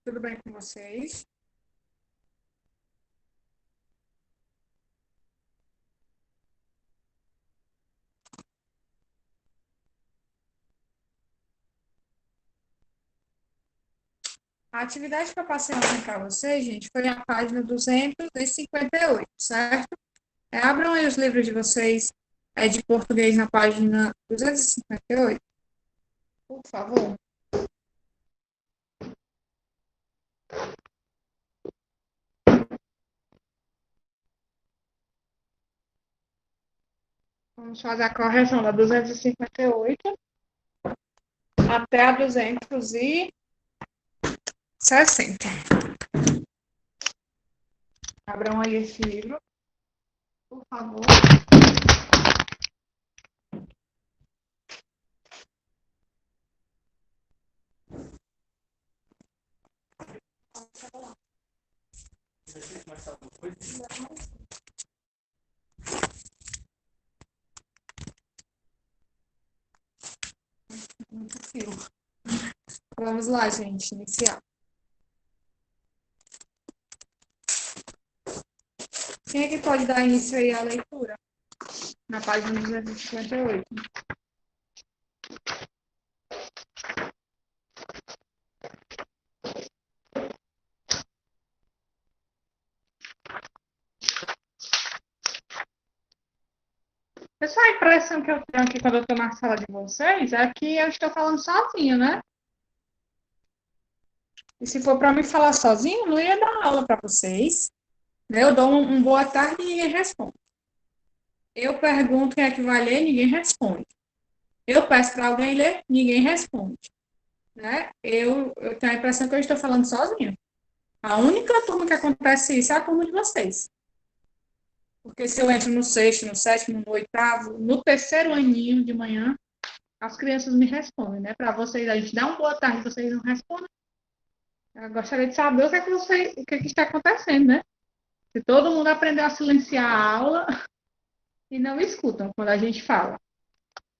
Tudo bem com vocês? A atividade que eu passei ontem para vocês, gente, foi a página 258, certo? Abram aí os livros de vocês de português na página 258, por favor. Vamos fazer a correção da 258 até a 260. Abram aí esse livro, por favor. Muito fio. Vamos lá, gente, iniciar. Quem é que pode dar início aí à leitura? Na página 258. Pessoal, a impressão que eu tenho aqui quando eu estou na sala de vocês é que eu estou falando sozinha, né? E se for para me falar sozinho, não ia dar aula para vocês. Né? Eu dou um boa tarde e ninguém responde. Eu pergunto quem é que vai ler, ninguém responde. Eu peço para alguém ler, ninguém responde. Né? Eu tenho a impressão que eu estou falando sozinha. A única turma que acontece isso é a turma de vocês. Porque se eu entro no sexto, no sétimo, no oitavo, no terceiro aninho de manhã, as crianças me respondem, né? Para vocês, a gente dá uma boa tarde, vocês não respondem. Eu gostaria de saber o que está acontecendo, né? Se todo mundo aprendeu a silenciar a aula e não escutam quando a gente fala.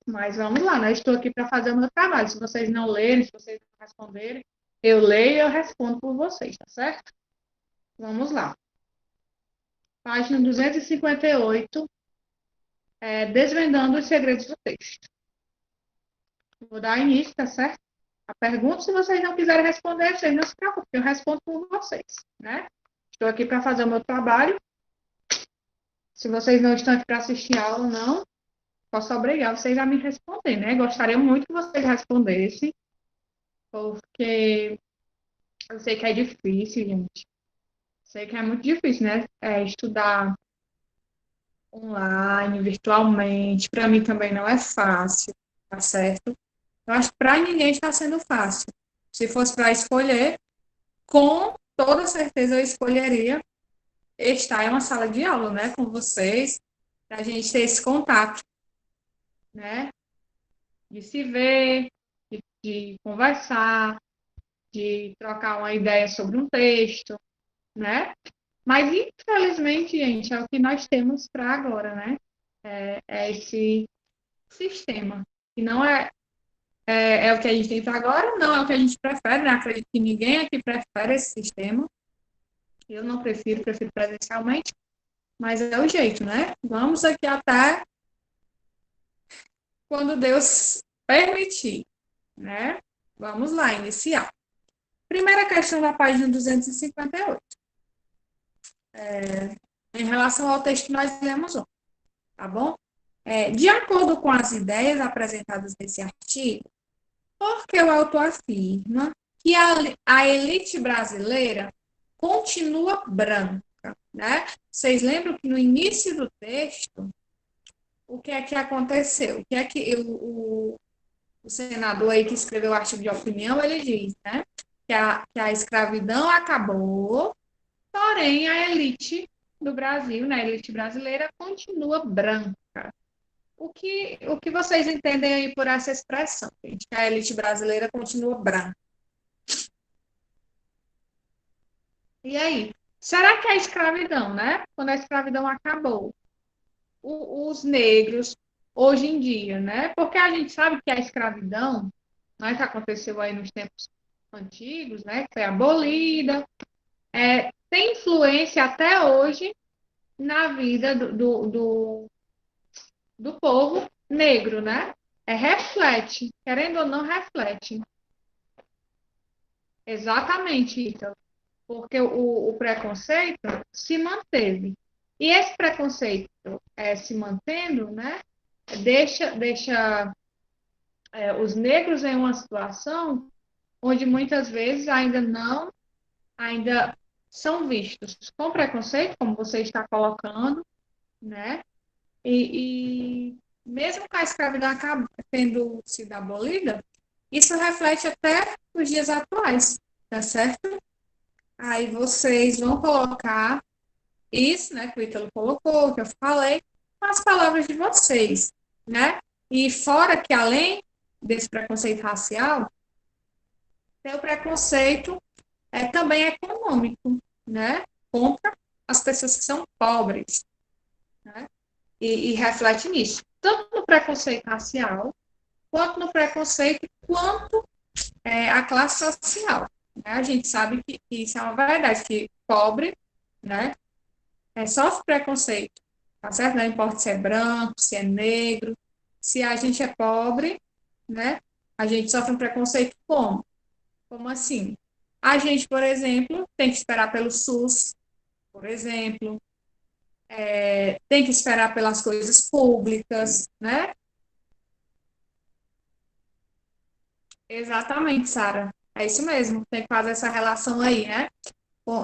Mas vamos lá, né? Estou aqui para fazer o meu trabalho. Se vocês não lerem, se vocês não responderem, eu leio e eu respondo por vocês, tá certo? Vamos lá. Página 258, Desvendando os segredos do texto. Vou dar início, tá certo? A pergunta, se vocês não quiserem responder, vocês não se preocupem, eu respondo por vocês, né? Estou aqui para fazer o meu trabalho. Se vocês não estão aqui para assistir a aula, não, posso obrigar vocês a me responder, né? Gostaria muito que vocês respondessem, porque eu sei que é difícil, gente. Sei que é muito difícil, né? Estudar online, virtualmente. Para mim também não é fácil, tá certo? Eu acho que para ninguém está sendo fácil. Se fosse para escolher, com toda certeza eu escolheria estar em uma sala de aula, né, com vocês, para a gente ter esse contato, né, de se ver, de conversar, de trocar uma ideia sobre um texto, né? Mas, infelizmente, gente, é o que nós temos para agora, né? É esse sistema. E não é o que a gente tem para agora, não é o que a gente prefere, né? Acredito que ninguém aqui prefere esse sistema. Eu não prefiro, prefiro presencialmente, mas é o jeito, né? Vamos aqui até quando Deus permitir, né? Vamos lá, iniciar. Primeira questão da página 258. Em relação ao texto que nós lemos ontem, tá bom? De acordo com as ideias apresentadas nesse artigo, porque o autor afirma que a elite brasileira continua branca, né? Vocês lembram que no início do texto, o que é que aconteceu? O que é que o senador aí que escreveu o artigo de opinião, ele diz, né? Que a escravidão acabou, porém a elite do Brasil, né, a elite brasileira, continua branca. O que vocês entendem aí por essa expressão, gente? Que a elite brasileira continua branca. E aí? Será que a escravidão, né? Quando a escravidão acabou, os negros, hoje em dia, né? Porque a gente sabe que a escravidão, né, que aconteceu aí nos tempos antigos, né, que foi abolida, tem influência até hoje na vida do povo negro, né? Reflete, querendo ou não, reflete. Exatamente, Ítalo. Porque o preconceito se manteve. E esse preconceito se mantendo, né, deixa os negros em uma situação onde muitas vezes ainda são vistos com preconceito, como você está colocando, né? E mesmo com a escravidão tendo sido abolida, isso reflete até os dias atuais, tá certo? Aí vocês vão colocar isso, né, que o Ítalo colocou, que eu falei, com as palavras de vocês, né? E fora que além desse preconceito racial, tem o preconceito também econômico, né? Contra as pessoas que são pobres, né? E reflete nisso, tanto no preconceito racial, quanto no preconceito, quanto a classe social. Né? A gente sabe que isso é uma verdade, que pobre, né, sofre preconceito, tá certo? Não importa se é branco, se é negro, se a gente é pobre, né, a gente sofre um preconceito como? Como assim? A gente, por exemplo, tem que esperar pelo SUS, por exemplo, tem que esperar pelas coisas públicas, né? Exatamente, Sara. É isso mesmo. Tem que fazer essa relação aí, né?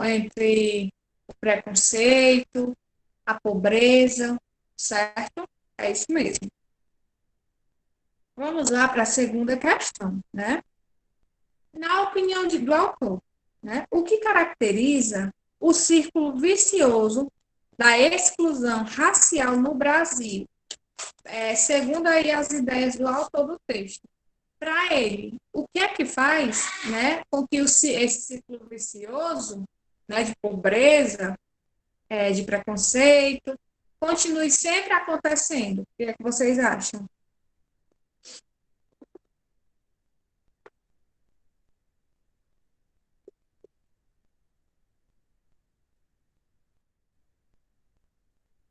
Entre o preconceito, a pobreza, certo? É isso mesmo. Vamos lá para a segunda questão, né? Na opinião do autor, né? O que caracteriza o círculo vicioso da exclusão racial no Brasil? Segundo aí as ideias do autor do texto. Para ele, o que é que faz, né, com que esse ciclo vicioso, né, de pobreza, de preconceito, continue sempre acontecendo? O que é que vocês acham?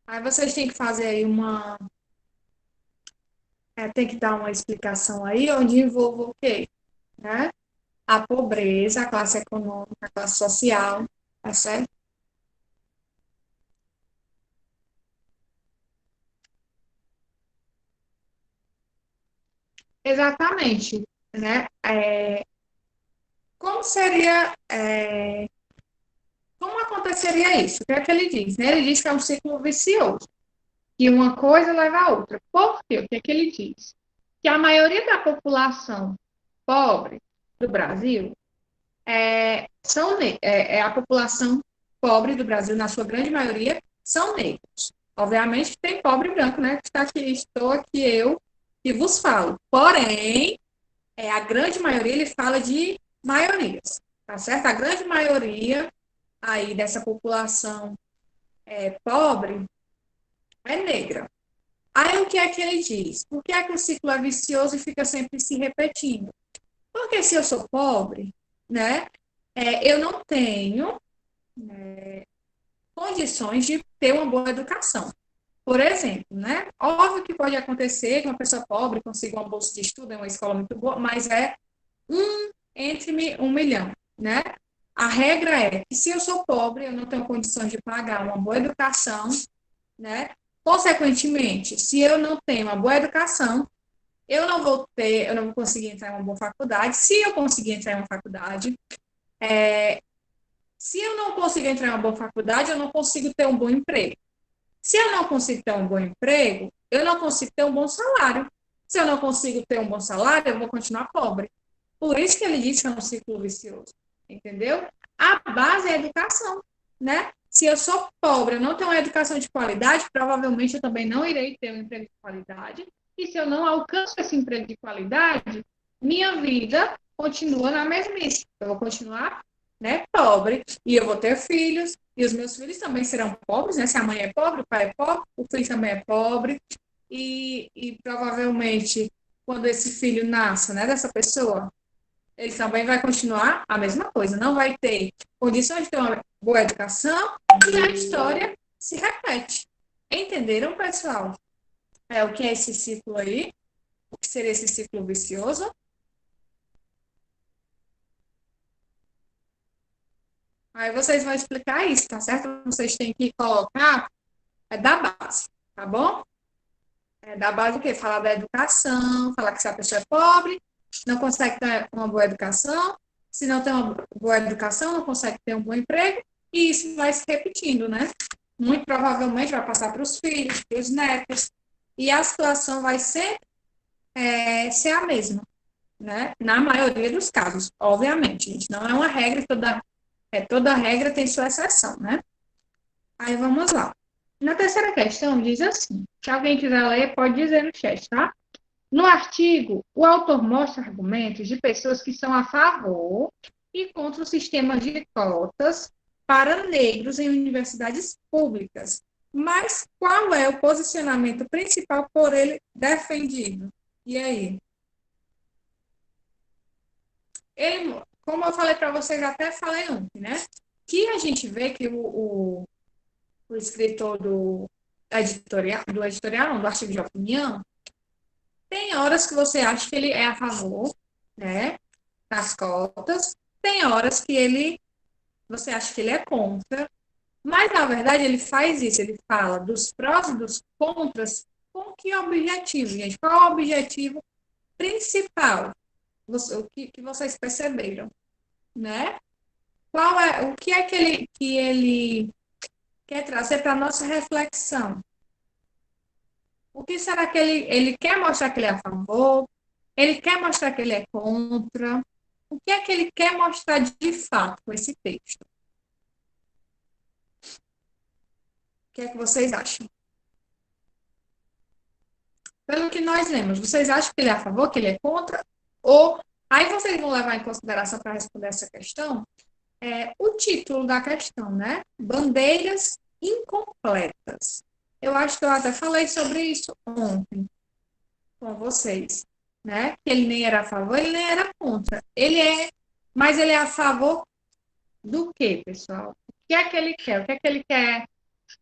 Aí vocês têm que fazer aí tem que dar uma explicação aí onde envolva o quê? Né? A pobreza, a classe econômica, a classe social, tá certo? Exatamente, né? Como seria, como aconteceria isso? O que é que ele diz? Né? Ele diz que é um ciclo vicioso, que uma coisa leva a outra. Por quê? O que é que ele diz? Que a maioria da população pobre do Brasil a população pobre do Brasil, na sua grande maioria, são negros. Obviamente tem pobre branco, né? Que está aqui, estou aqui eu que vos falo. Porém, a grande maioria, ele fala de maiorias, tá certo? A grande maioria aí dessa população pobre é negra. Aí o que é que ele diz? Por que é que o ciclo é vicioso e fica sempre se repetindo? Porque se eu sou pobre, né, eu não tenho condições de ter uma boa educação. Por exemplo, né? Óbvio que pode acontecer que uma pessoa pobre consiga uma bolsa de estudo em uma escola muito boa, mas é entre 1 milhão, né? A regra é que se eu sou pobre, eu não tenho condições de pagar uma boa educação, né? Consequentemente, se eu não tenho uma boa educação, eu não vou conseguir entrar em uma boa faculdade. Se eu conseguir entrar em uma faculdade, se eu não conseguir entrar em uma boa faculdade, eu não consigo ter um bom emprego. Se eu não consigo ter um bom emprego, eu não consigo ter um bom salário. Se eu não consigo ter um bom salário, eu vou continuar pobre. Por isso que ele diz que é um ciclo vicioso, entendeu? A base é a educação, né? Se eu sou pobre, eu não tenho uma educação de qualidade, provavelmente eu também não irei ter um emprego de qualidade. E se eu não alcanço esse emprego de qualidade, minha vida continua na mesmice. Eu vou continuar, né, pobre, e eu vou ter filhos, e os meus filhos também serão pobres, né? Se a mãe é pobre, o pai é pobre, o filho também é pobre, e provavelmente, quando esse filho nasce, né, dessa pessoa, ele também vai continuar a mesma coisa. Não vai ter condições de ter uma boa educação e a história se repete. Entenderam, pessoal? É o que é esse ciclo aí? O que seria esse ciclo vicioso? Aí vocês vão explicar isso, tá certo? Vocês têm que colocar da base, tá bom? Da base o quê? Falar da educação, falar que se a pessoa é pobre, não consegue ter uma boa educação, se não tem uma boa educação, não consegue ter um bom emprego, e isso vai se repetindo, né? Muito provavelmente vai passar para os filhos, para os netos, e a situação vai ser a mesma, né? Na maioria dos casos, obviamente, gente, não é uma regra, toda regra tem sua exceção, né? Aí vamos lá. Na terceira questão, diz assim: se alguém quiser ler, pode dizer no chat, tá? No artigo, o autor mostra argumentos de pessoas que são a favor e contra o sistema de cotas para negros em universidades públicas. Mas qual é o posicionamento principal por ele defendido? E aí? Como eu falei para vocês, até falei ontem, né? Que a gente vê que o escritor do editorial, não, do artigo de opinião, tem horas que você acha que ele é a favor, né, das cotas, tem horas que você acha que ele é contra, mas na verdade ele faz isso, ele fala dos prós e dos contras com que objetivo, gente? Qual é o objetivo principal? O que vocês perceberam, né? O que é que ele quer trazer para a nossa reflexão? O que será que ele quer mostrar que ele é a favor? Ele quer mostrar que ele é contra? O que é que ele quer mostrar de fato com esse texto? O que é que vocês acham? Pelo que nós lemos, vocês acham que ele é a favor, que ele é contra? Ou aí vocês vão levar em consideração para responder essa questão o título da questão, né? Bandeiras incompletas. Eu acho que eu até falei sobre isso ontem com vocês, né? Que ele nem era a favor, ele nem era contra. Mas ele é a favor do quê, pessoal? O que é que ele quer? O que é que ele quer?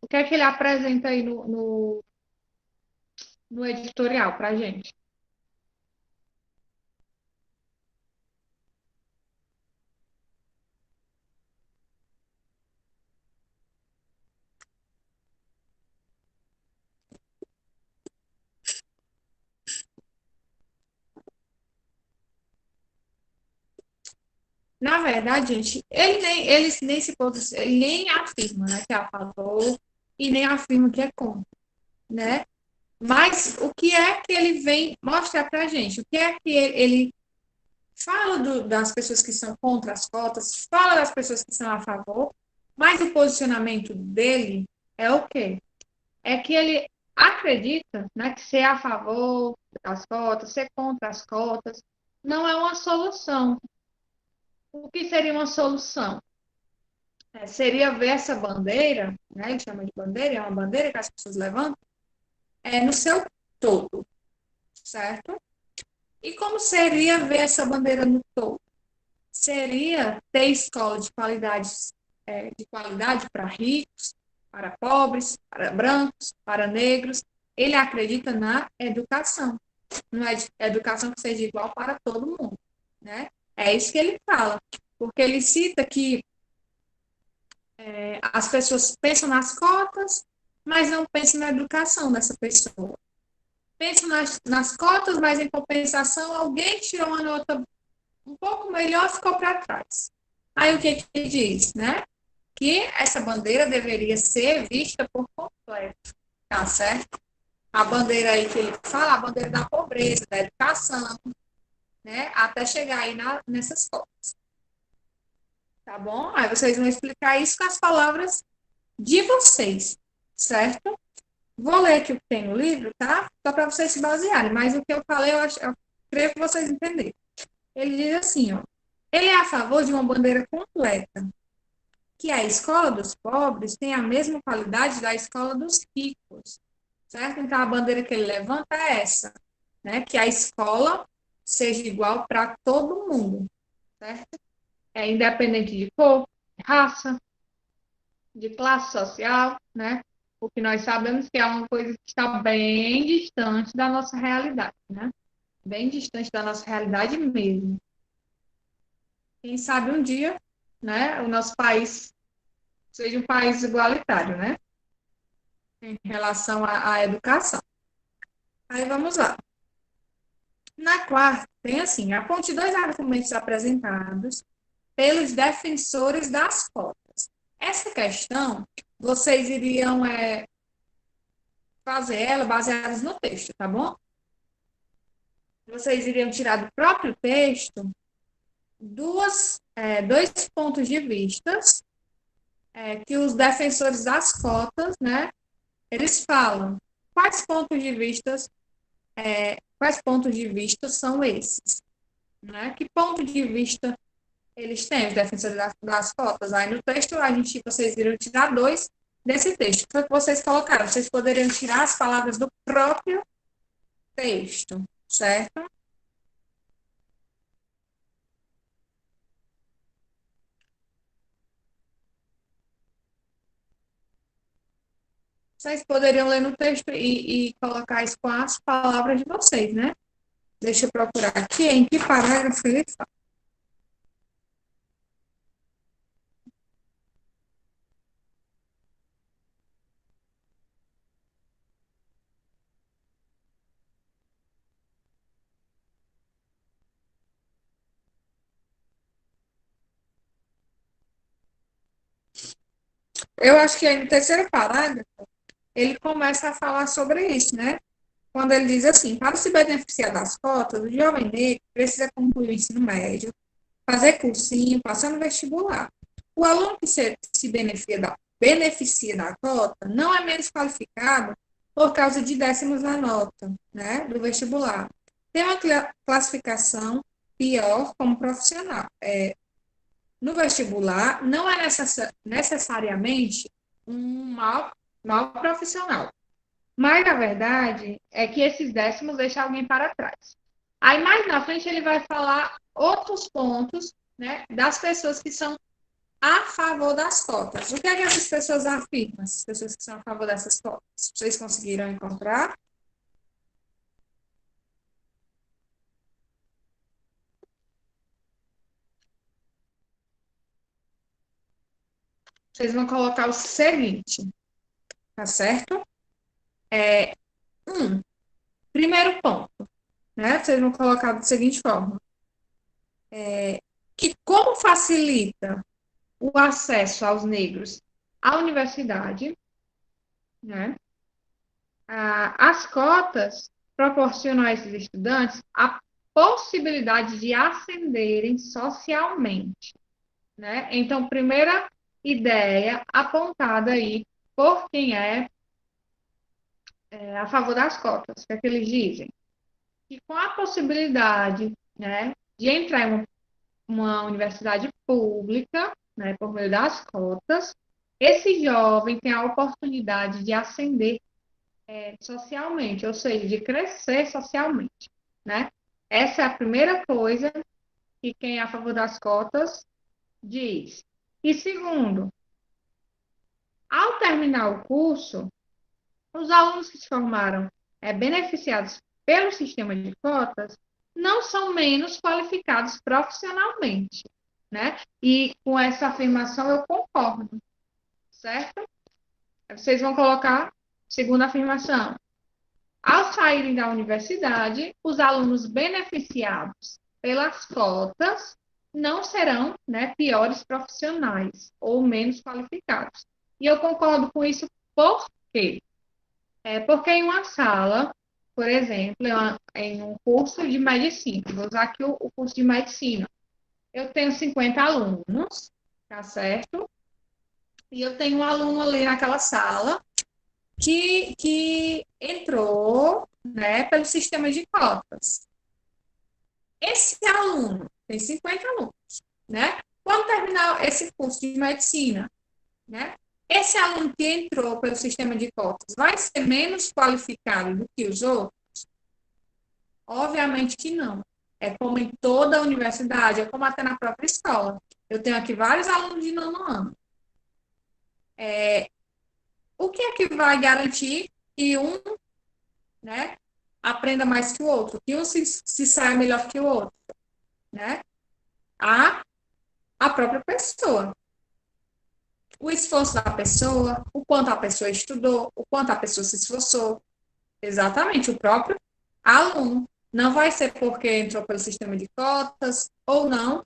O que é que ele apresenta aí no editorial para a gente? Na verdade, gente, ele nem afirma, né, que é a favor e nem afirma que é contra, né? Mas o que é que ele vem mostrar para a gente? O que é que ele fala das pessoas que são contra as cotas, fala das pessoas que são a favor, mas o posicionamento dele é o quê? É que ele acredita, né, que ser a favor das cotas, ser contra as cotas, não é uma solução. O que seria uma solução? Seria ver essa bandeira, né, ele chama de bandeira, é uma bandeira que as pessoas levantam, no seu todo, certo? E como seria ver essa bandeira no todo? Seria ter escola de qualidade para ricos, para pobres, para brancos, para negros. Ele acredita na educação, numa educação que seja igual para todo mundo, né? É isso que ele fala, porque ele cita que as pessoas pensam nas cotas, mas não pensam na educação dessa pessoa. Pensam nas cotas, mas em compensação, alguém tirou uma nota um pouco melhor, ficou para trás. Aí o que ele diz, né? Que essa bandeira deveria ser vista por completo, tá certo? A bandeira aí que ele fala, a bandeira da pobreza, da educação, né? Até chegar aí nessas cotas. Tá bom? Aí vocês vão explicar isso com as palavras de vocês, certo? Vou ler aqui o que tem no livro, tá? Só para vocês se basearem, mas o que eu falei, eu creio que vocês entenderam. Ele diz assim, ó, ele é a favor de uma bandeira completa, que a escola dos pobres tem a mesma qualidade da escola dos ricos, certo? Então, a bandeira que ele levanta é essa, né? Que a escola seja igual para todo mundo, certo? É independente de cor, de raça, de classe social, né? O que nós sabemos que é uma coisa que está bem distante da nossa realidade, né? Bem distante da nossa realidade mesmo. Quem sabe um dia, né, o nosso país seja um país igualitário, né? Em relação à educação. Aí vamos lá. Na quarta, tem assim, aponte dois argumentos apresentados pelos defensores das cotas. Essa questão, vocês iriam fazer ela baseadas no texto, tá bom? Vocês iriam tirar do próprio texto dois pontos de vista que os defensores das cotas, né, eles falam. Quais pontos de vista, quais pontos de vista são esses? Né? Que ponto de vista eles têm, os defensores das cotas? Aí no texto, vocês iriam tirar dois desse texto. O que foi que vocês colocaram? Vocês poderiam tirar as palavras do próprio texto, certo? Vocês poderiam ler no texto e colocar isso com as palavras de vocês, né? Deixa eu procurar aqui em que parágrafo ele fala. Eu acho que aí no terceiro parágrafo ele começa a falar sobre isso, né? Quando ele diz assim, para se beneficiar das cotas, o jovem negro precisa concluir o ensino médio, fazer cursinho, passar no vestibular. O aluno que se beneficia da cota não é menos qualificado por causa de décimos na nota, né, do vestibular. Tem uma classificação pior como profissional. No vestibular, não é necessariamente um mau profissional. Mas, na verdade, é que esses décimos deixam alguém para trás. Aí, mais na frente, ele vai falar outros pontos, né, das pessoas que são a favor das cotas. O que é que essas pessoas afirmam, essas pessoas que são a favor dessas cotas? Vocês conseguiram encontrar? Vocês vão colocar o seguinte, tá certo? É, um, primeiro ponto, né? Vocês vão colocar da seguinte forma, que como facilita o acesso aos negros à universidade, né? As cotas proporcionam a esses estudantes a possibilidade de ascenderem socialmente, né? Então, primeira ideia apontada aí por quem é a favor das cotas, o que é que eles dizem? Que com a possibilidade, né, de entrar em uma universidade pública, né, por meio das cotas, esse jovem tem a oportunidade de ascender socialmente, ou seja, de crescer socialmente, né? Essa é a primeira coisa que quem é a favor das cotas diz. E segundo, ao terminar o curso, os alunos que se formaram beneficiados pelo sistema de cotas não são menos qualificados profissionalmente, né? E com essa afirmação eu concordo, certo? Vocês vão colocar segunda afirmação. Ao saírem da universidade, os alunos beneficiados pelas cotas não serão, né, piores profissionais ou menos qualificados. E eu concordo com isso por quê? Porque em uma sala, por exemplo, em um curso de medicina, vou usar aqui o curso de medicina, eu tenho 50 alunos, tá certo? E eu tenho um aluno ali naquela sala que entrou, né, pelo sistema de cotas. Esse aluno tem 50 alunos, né? Quando terminar esse curso de medicina, né? Esse aluno que entrou pelo sistema de cotas vai ser menos qualificado do que os outros? Obviamente que não, É como em toda a universidade, é como até na própria escola. Eu tenho aqui vários alunos de nono ano. O que é que vai garantir que um, né, aprenda mais que o outro, que um se saia melhor que o outro, né? A, a própria pessoa. O esforço da pessoa, o quanto a pessoa estudou, o quanto a pessoa se esforçou. Exatamente, o próprio aluno. Não vai ser porque entrou pelo sistema de cotas ou não,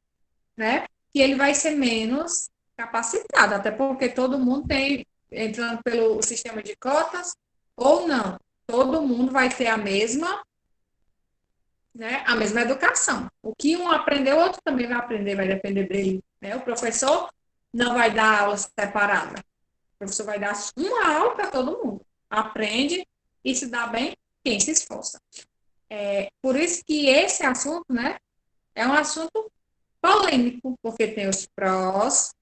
né? Que ele vai ser menos capacitado, até porque todo mundo tem, entrando pelo sistema de cotas ou não, todo mundo vai ter a mesma, né, a mesma educação. O que um aprendeu, o outro também vai aprender, vai depender dele. Né? O professor não vai dar aula separada. O professor vai dar uma aula para todo mundo. Aprende e se dá bem quem se esforça. Por isso que esse assunto, né, é um assunto polêmico, porque tem os prós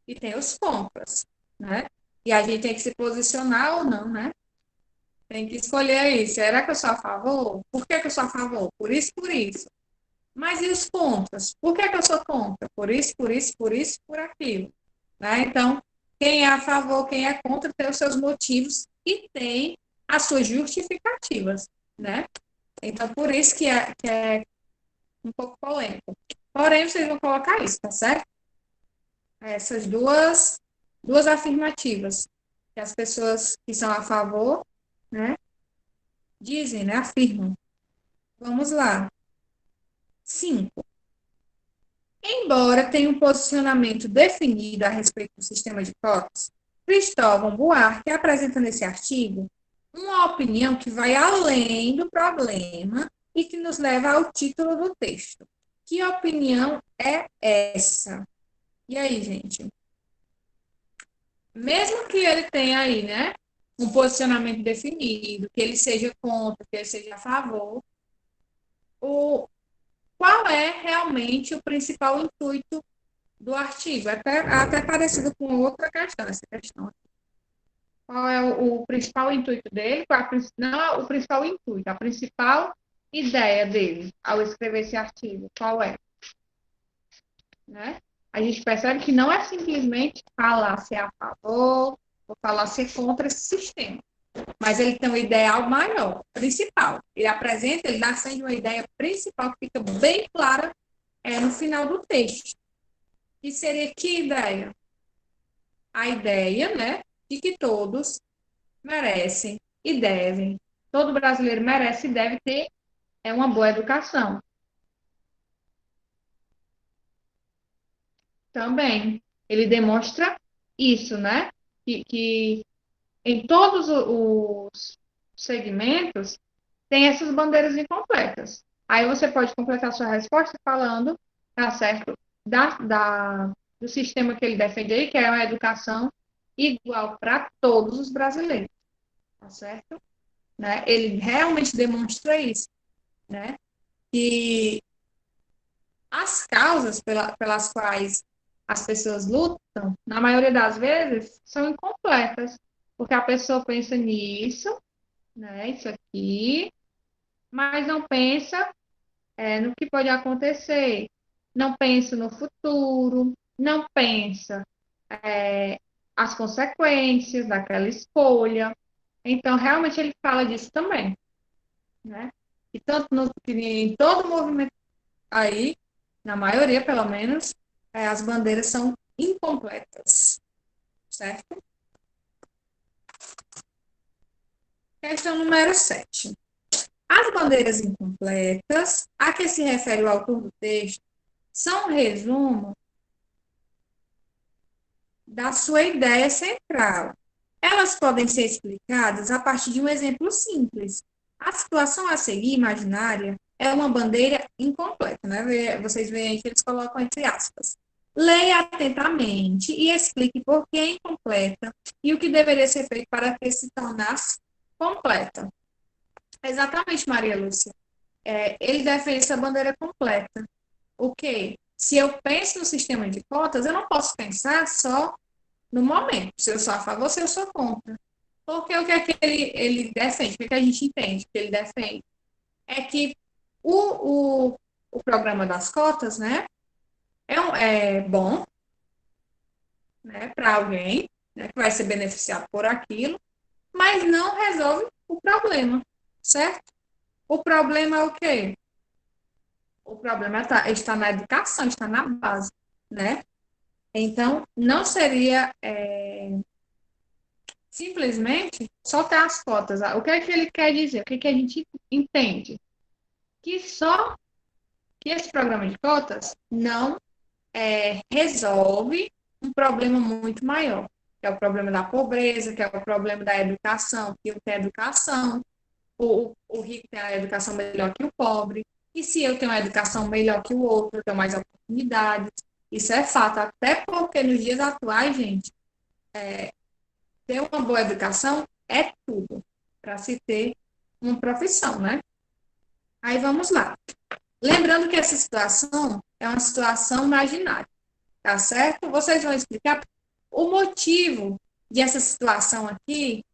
e tem os contras, né? E a gente tem que se posicionar ou não, né? Tem que escolher aí, será que eu sou a favor? Por que eu sou a favor? Por isso, por isso. Mas e os contras? Por que eu sou contra? Por isso, por isso, por isso, por aquilo. Né? Então, quem é a favor, quem é contra, tem os seus motivos e tem as suas justificativas, né? Então, por isso que é um pouco polêmico. Porém, vocês vão colocar isso, tá certo? Essas duas afirmativas que as pessoas que são a favor, né, dizem, né, afirmam. Vamos lá. 5. Embora tenha um posicionamento definido a respeito do sistema de cotas, Cristóvão Buarque apresenta nesse artigo uma opinião que vai além do problema e que nos leva ao título do texto. Que opinião é essa? E aí, gente? Mesmo que ele tenha aí, né, um posicionamento definido, que ele seja contra, que ele seja a favor, qual é realmente o principal intuito do artigo? Até parecido com outra questão, essa questão. Qual é o principal intuito dele? Não é o principal intuito, a principal ideia dele ao escrever esse artigo, qual é? Né? A gente percebe que não é simplesmente falar se é a favor ou falar se é contra esse sistema. Mas ele tem um ideal maior, principal. Ele apresenta, ele dá sempre uma ideia principal que fica bem clara no final do texto. Que seria que ideia? A ideia, né, de que todos merecem e devem, todo brasileiro merece e deve ter uma boa educação. Também, ele demonstra isso, né, que em todos os segmentos tem essas bandeiras incompletas. Aí você pode completar sua resposta falando, tá certo, do sistema que ele defende aí, que é uma educação igual para todos os brasileiros, tá certo? Né? Ele realmente demonstra isso, né? Que as causas pelas quais as pessoas lutam, na maioria das vezes, são incompletas, porque a pessoa pensa nisso, né? Isso aqui, mas não pensa no que pode acontecer, não pensa no futuro, não pensa as consequências daquela escolha. Então, realmente, ele fala disso também, né? E tanto que em todo o movimento aí, na maioria, pelo menos, as bandeiras são incompletas, certo? Questão número 7. As bandeiras incompletas, a que se refere o autor do texto, são um resumo da sua ideia central. Elas podem ser explicadas a partir de um exemplo simples. A situação a seguir, imaginária, é uma bandeira incompleta, né? Vocês veem aí que eles colocam entre aspas. Leia atentamente e explique por que é incompleta e o que deveria ser feito para que se tornasse completa. Exatamente, Maria Lúcia. Ele defende essa bandeira completa. O quê? Se eu penso no sistema de cotas, eu não posso pensar só no momento, se eu sou a favor, se eu sou contra. Porque o que é que ele defende, o que, é que a gente entende que ele defende? É que o programa das cotas, né? É bom, né, para alguém, né, que vai ser beneficiado por aquilo, mas não resolve o problema, certo? O problema é o quê? O problema está na educação, está na base, né? Então, não seria simplesmente só ter as cotas. O que é que ele quer dizer? O que é que a gente entende? Que só que esse programa de cotas não resolve um problema muito maior, que é o problema da pobreza, que é o problema da educação, que eu tenho educação, o rico tem a educação melhor que o pobre, e se eu tenho uma educação melhor que o outro, eu tenho mais oportunidades. Isso é fato, até porque nos dias atuais, gente, ter uma boa educação é tudo para se ter uma profissão, né? Aí vamos lá. Lembrando que essa situação é uma situação imaginária, tá certo? Vocês vão explicar o motivo dessa situação aqui,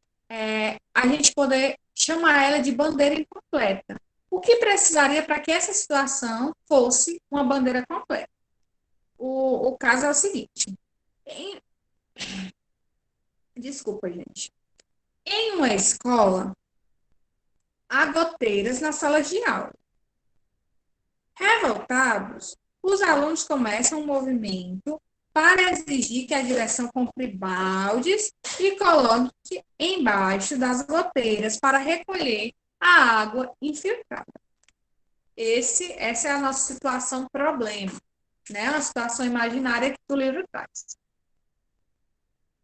a gente poder chamar ela de bandeira incompleta. O que precisaria para que essa situação fosse uma bandeira completa? O caso é o seguinte: em, desculpa, gente. Em uma escola, há goteiras nas salas de aula. Revoltados, os alunos começam um movimento para exigir que a direção compre baldes e coloque embaixo das goteiras para recolher a água infiltrada. Essa é a nossa situação problema, né? Uma situação imaginária que o livro traz.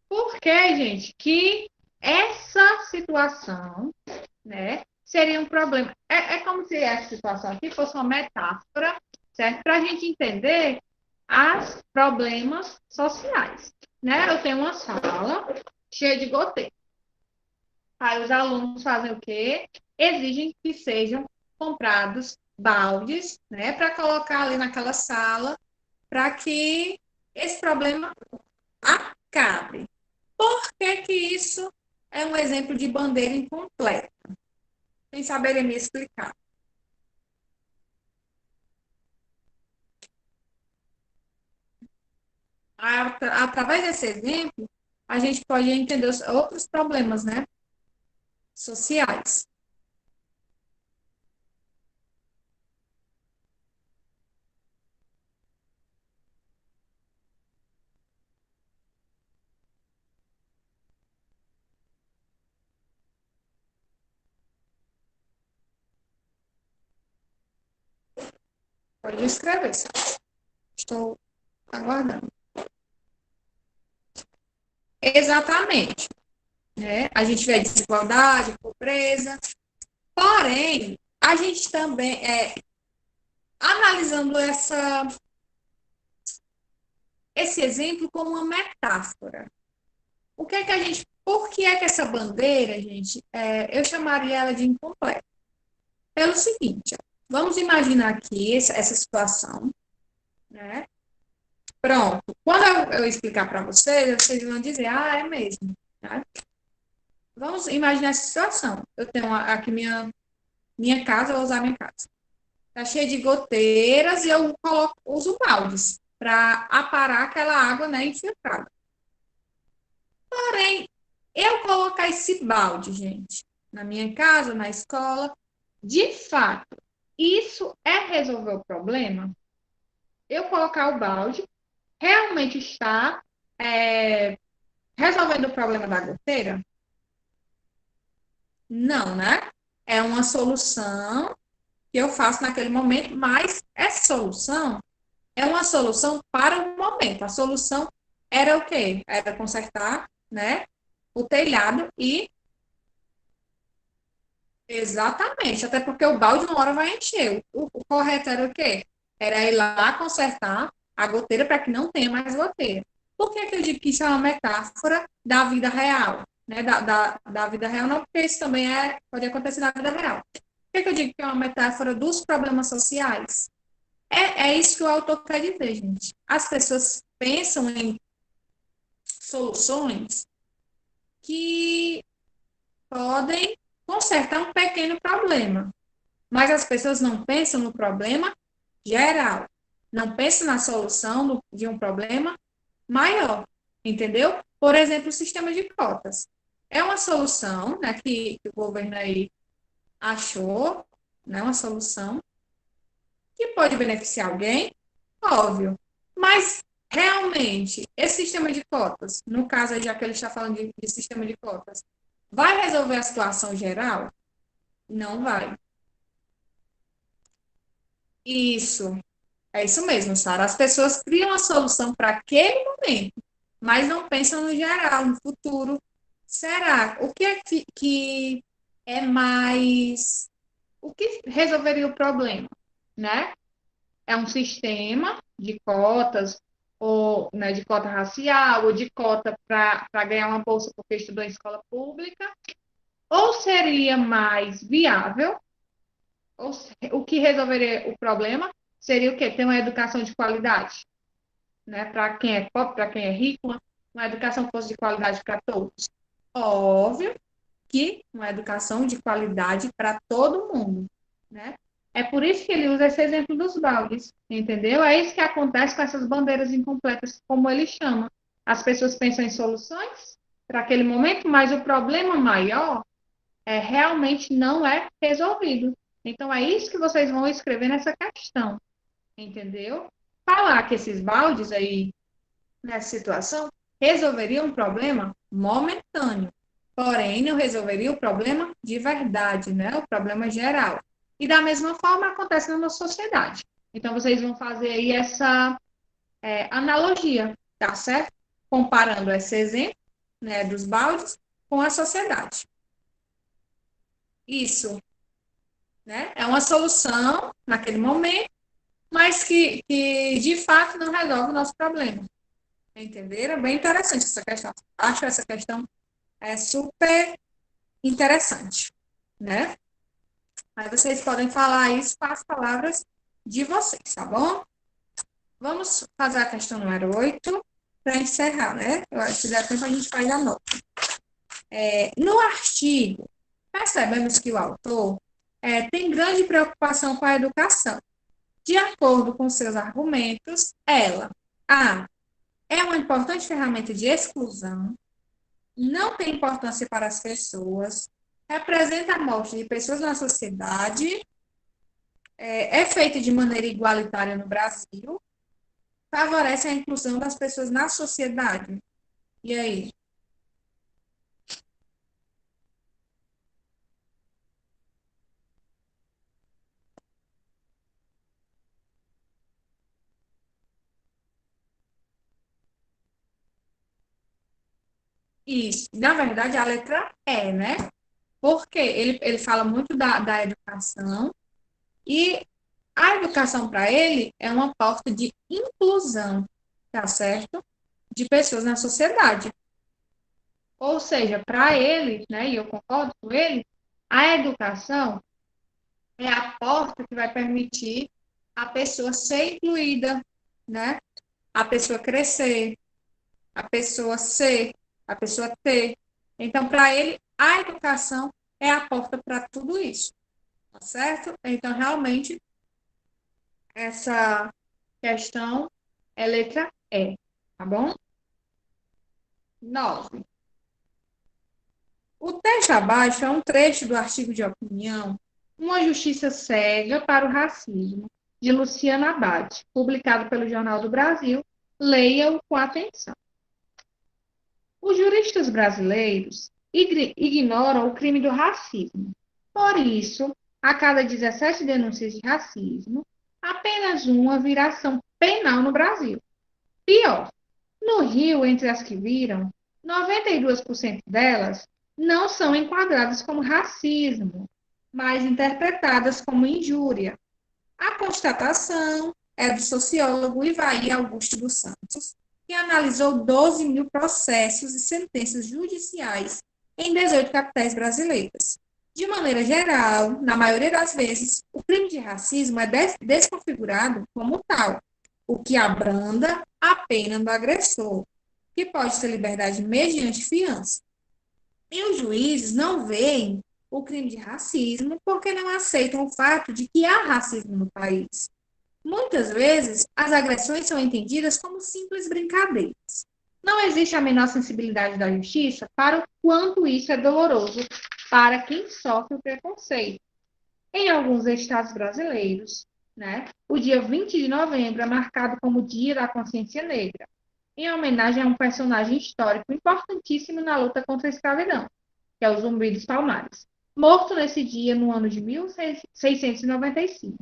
Por que, gente, que essa situação, né, seria um problema? É como se essa situação aqui fosse uma metáfora, certo? Para a gente entender os problemas sociais, né? Eu tenho uma sala cheia de goteiras. Aí os alunos fazem o quê? Exigem que sejam comprados baldes, né, para colocar ali naquela sala, para que esse problema acabe. Por que que isso é um exemplo de bandeira incompleta? Sem saberem me explicar. Através desse exemplo, a gente pode entender os outros problemas, né, sociais. Pode escrever, sabe? Estou aguardando. Exatamente. Né? A gente vê desigualdade, pobreza. Porém, a gente também, analisando esse exemplo como uma metáfora. O que é que a gente, por que é que essa bandeira, gente, eu chamaria ela de incompleta? Pelo seguinte, ó, vamos imaginar aqui essa situação, né? Pronto. Quando eu explicar para vocês vão dizer, ah, é mesmo. Né? Vamos imaginar essa situação. Eu tenho aqui minha casa, eu vou usar minha casa. Está cheia de goteiras e eu uso baldes para aparar aquela água, né, infiltrada. Porém, eu colocar esse balde, gente, na minha casa, na escola, de fato, isso é resolver o problema? Eu colocar o balde realmente está resolvendo o problema da goteira? Não, né? É uma solução que eu faço naquele momento, mas essa solução é uma solução para o momento. A solução era o quê? Era consertar, né, o telhado e exatamente, até porque o balde uma hora vai encher. O correto era o quê? Era ir lá consertar a goteira para que não tenha mais goteira. Por que, que eu digo que isso é uma metáfora da vida real? Né? Da vida real, não, porque isso também pode acontecer na vida real. Por que, que eu digo que é uma metáfora dos problemas sociais? É isso que o autor quer dizer, gente. As pessoas pensam em soluções que podem consertar um pequeno problema, mas as pessoas não pensam no problema geral. Não pensa na solução de um problema maior, entendeu? Por exemplo, o sistema de cotas. É uma solução, né, que o governo aí achou, né, uma solução que pode beneficiar alguém, óbvio. Mas, realmente, esse sistema de cotas, no caso, já que ele está falando de sistema de cotas, vai resolver a situação geral? Não vai. Isso, é isso mesmo, Sara. As pessoas criam a solução para aquele momento, mas não pensam no geral, no futuro. Será? O que é que é mais. O que resolveria o problema? Né? É um sistema de cotas, ou né, de cota racial, ou de cota para ganhar uma bolsa porque estudou em escola pública, ou seria mais viável, o que resolveria o problema seria o quê? Ter uma educação de qualidade, né? Para quem é pobre, para quem é rico, uma educação que fosse de qualidade para todos. Óbvio que uma educação de qualidade para todo mundo, né? É por isso que ele usa esse exemplo dos baldes, entendeu? É isso que acontece com essas bandeiras incompletas, como ele chama. As pessoas pensam em soluções para aquele momento, mas o problema maior realmente não é resolvido. Então, é isso que vocês vão escrever nessa questão, entendeu? Falar que esses baldes aí, nessa situação, resolveriam um problema momentâneo, porém, não resolveria o problema de verdade, né? O problema geral. E da mesma forma acontece na nossa sociedade. Então, vocês vão fazer aí essa analogia, tá certo? Comparando esse exemplo, né, dos baldes com a sociedade. Isso, né? É uma solução naquele momento, mas que de fato não resolve o nosso problema. Entenderam? Bem interessante essa questão. Acho essa questão super interessante, né? Aí vocês podem falar isso com as palavras de vocês, tá bom? Vamos fazer a questão número 8 para encerrar, né? Se der tempo, a gente faz a nota. No artigo, percebemos que o autor tem grande preocupação com a educação. De acordo com seus argumentos, ela é uma importante ferramenta de exclusão, não tem importância para as pessoas, representa a morte de pessoas na sociedade, é feita de maneira igualitária no Brasil, favorece a inclusão das pessoas na sociedade. E aí? Isso. Na verdade, a letra é, né? Porque ele fala muito da educação e a educação para ele é uma porta de inclusão, tá certo? De pessoas na sociedade. Ou seja, para ele, né, e eu concordo com ele, a educação é a porta que vai permitir a pessoa ser incluída, né? A pessoa crescer, a pessoa ser, a pessoa ter. Então, para ele, a educação é a porta para tudo isso, tá certo? Então, realmente, essa questão é letra E, tá bom? 9. O texto abaixo é um trecho do artigo de opinião Uma Justiça Cega para o Racismo, de Luciana Abad, publicado pelo Jornal do Brasil. Leia-o com atenção. Os juristas brasileiros ignoram o crime do racismo. Por isso, a cada 17 denúncias de racismo, apenas uma virá ação penal no Brasil. Pior, no Rio, entre as que viram, 92% delas não são enquadradas como racismo, mas interpretadas como injúria. A constatação é do sociólogo Ivaí Augusto dos Santos, que analisou 12 mil processos e sentenças judiciais em 18 capitais brasileiras. De maneira geral, na maioria das vezes, o crime de racismo é desconfigurado como tal, o que abranda a pena do agressor, que pode ser liberdade mediante fiança. E os juízes não veem o crime de racismo porque não aceitam o fato de que há racismo no país. Muitas vezes, as agressões são entendidas como simples brincadeiras. Não existe a menor sensibilidade da justiça para o quanto isso é doloroso para quem sofre o preconceito. Em alguns estados brasileiros, né, o dia 20 de novembro é marcado como Dia da Consciência Negra, em homenagem a um personagem histórico importantíssimo na luta contra a escravidão, que é o Zumbi dos Palmares, morto nesse dia no ano de 1695.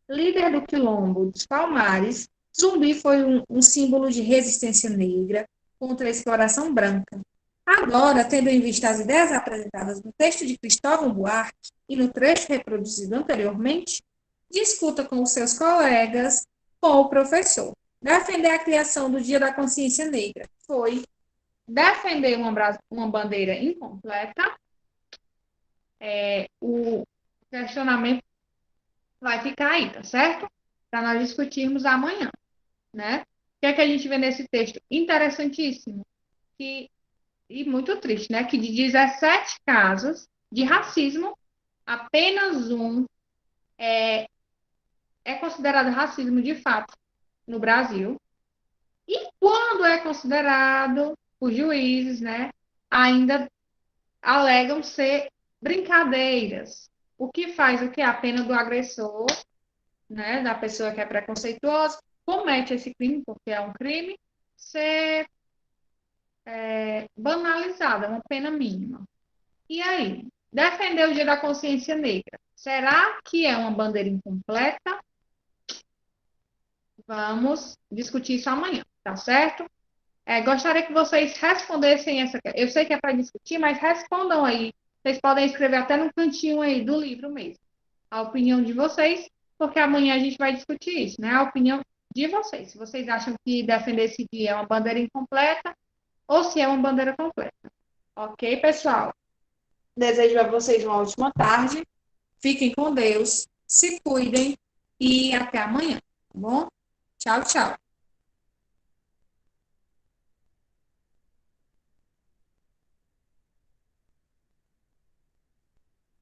Líder do Quilombo dos Palmares, Zumbi foi um símbolo de resistência negra contra a exploração branca. Agora, tendo em vista as ideias apresentadas no texto de Cristóvão Buarque e no trecho reproduzido anteriormente, discuta com os seus colegas, com o professor. Defender a criação do Dia da Consciência Negra foi defender uma bandeira incompleta. O questionamento vai ficar aí, tá certo? Para nós discutirmos amanhã, né? O que é que a gente vê nesse texto? Interessantíssimo e muito triste, né? Que de 17 casos de racismo, apenas um é considerado racismo de fato no Brasil. E quando é considerado, os juízes, né, ainda alegam ser brincadeiras. O que faz o que? A pena do agressor, né, da pessoa que é preconceituosa, comete esse crime, porque é um crime, ser banalizada, uma pena mínima. E aí? Defender o Dia da Consciência Negra. Será que é uma bandeira incompleta? Vamos discutir isso amanhã, tá certo? Gostaria que vocês respondessem essa. Eu sei que é para discutir, mas respondam aí. Vocês podem escrever até no cantinho aí do livro mesmo. A opinião de vocês, porque amanhã a gente vai discutir isso, né? A opinião de vocês. Se vocês acham que defender esse dia é uma bandeira incompleta ou se é uma bandeira completa. Ok, pessoal? Desejo a vocês uma ótima tarde. Fiquem com Deus, se cuidem e até amanhã, tá bom? Tchau, tchau.